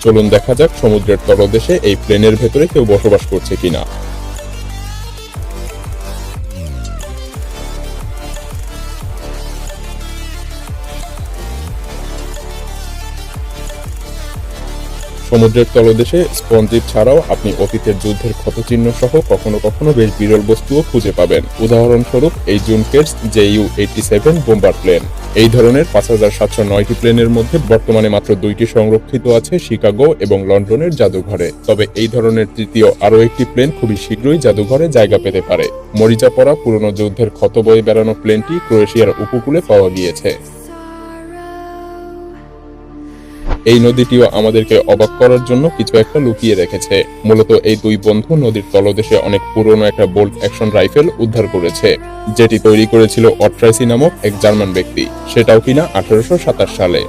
চলুন দেখা যাক সমুদ্রের তলদেশে এই প্লেনের ভেতরে কেউ বসবাস করছে কিনা। সমুদ্রের তলদেশে স্পঞ্জিপ ছাড়াও আপনি অতীতের যুদ্ধের ক্ষতচিহ্ন সহ কখনো কখনো বেশ বিরল বস্তুও খুঁজে পাবেন। উদাহরণস্বরূপ এই জুনকেটস JU-87 বোম্বার প্লেন। এই ধরনের 5709টি প্লেনের মধ্যে বর্তমানে মাত্র 2টি সংরক্ষিত আছে শিকাগো এবং লন্ডনের জাদুঘরে। তবে এই ধরনের তৃতীয় আরও একটি প্লেন খুবই শীঘ্রই জাদুঘরে জায়গা পেতে পারে। মরিচা পড়া পুরনো যুদ্ধের ক্ষত বয়ে বেড়ানো প্লেনটি ক্রোয়েশিয়ার উপকূলে পাওয়া গিয়েছে। এই নদীটিও আমাদেরকে অবাক করার জন্য কিছু একটা লুকিয়ে রেখেছে। মূলত এই দুই বন্ধু নদীর তলদেশে অনেক পুরনো একটা বোল্ট অ্যাকশন রাইফেল উদ্ধার করেছে, যেটি তৈরি করেছিল অট্রাইসি নামক এক জার্মান ব্যক্তি, সেটাও কিনা 1827 সালে।